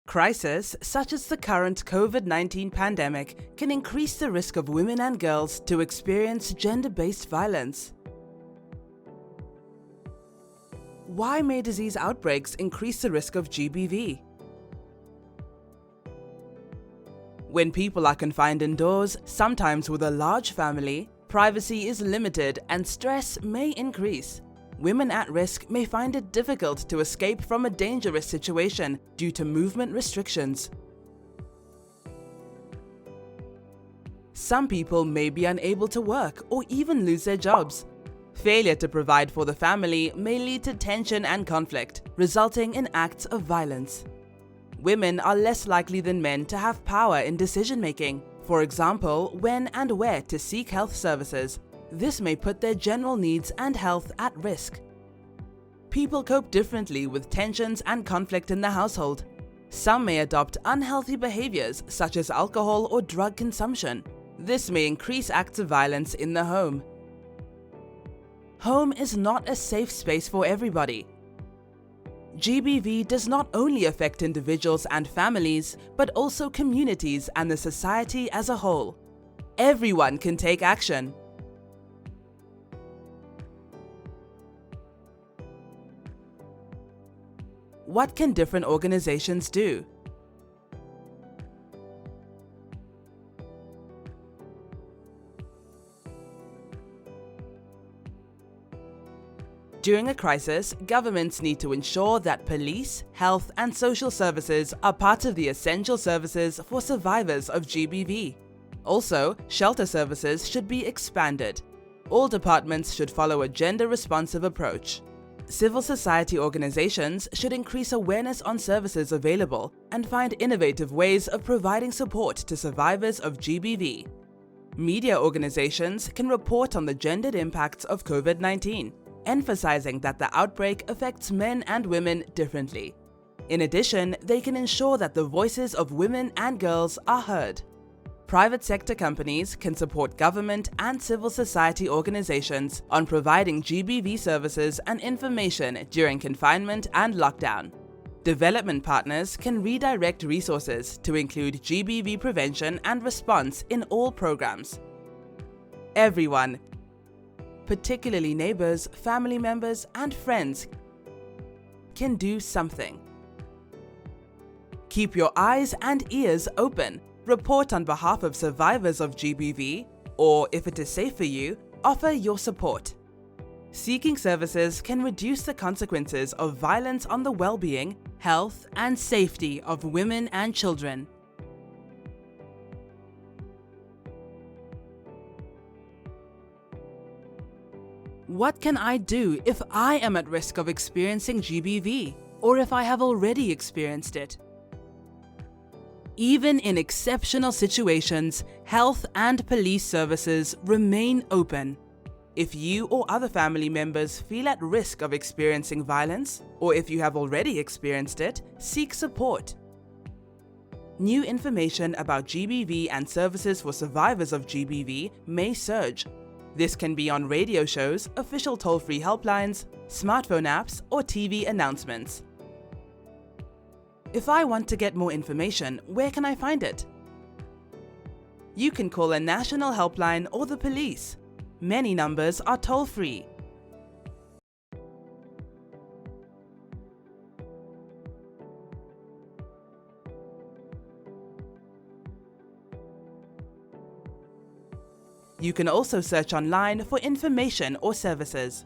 Crises, such as the current COVID-19 pandemic, can increase the risk of women and girls to experience gender-based violence. Why may disease outbreaks increase the risk of GBV? When people are confined indoors, sometimes with a large family, privacy is limited and stress may increase. Women at risk may find it difficult to escape from a dangerous situation due to movement restrictions. Some people may be unable to work or even lose their jobs. Failure to provide for the family may lead to tension and conflict, resulting in acts of violence. Women are less likely than men to have power in decision-making, for example, when and where to seek health services. This may put their general needs and health at risk. People cope differently with tensions and conflict in the household. Some may adopt unhealthy behaviors such as alcohol or drug consumption. This may increase acts of violence in the home. Home is not a safe space for everybody. GBV does not only affect individuals and families, but also communities and the society as a whole. Everyone can take action. What can different organizations do? During a crisis, governments need to ensure that police, health, and social services are part of the essential services for survivors of GBV. Also, shelter services should be expanded. All departments should follow a gender-responsive approach. Civil society organizations should increase awareness on services available and find innovative ways of providing support to survivors of GBV. Media organizations can report on the gendered impacts of COVID-19, emphasizing that the outbreak affects men and women differently. In addition, they can ensure that the voices of women and girls are heard. Private sector companies can support government and civil society organizations on providing GBV services and information during confinement and lockdown. Development partners can redirect resources to include GBV prevention and response in all programs. Everyone, particularly neighbors, family members, and friends, can do something. Keep your eyes and ears open. Report on behalf of survivors of GBV, or if it is safe for you, offer your support. Seeking services can reduce the consequences of violence on the well-being, health, and safety of women and children. What can I do if I am at risk of experiencing GBV, or if I have already experienced it? Even in exceptional situations, health and police services remain open. If you or other family members feel at risk of experiencing violence, or if you have already experienced it, seek support. New information about GBV and services for survivors of GBV may surge. This can be on radio shows, official toll-free helplines, smartphone apps, or TV announcements. If I want to get more information, where can I find it? You can call a national helpline or the police. Many numbers are toll-free. You can also search online for information or services.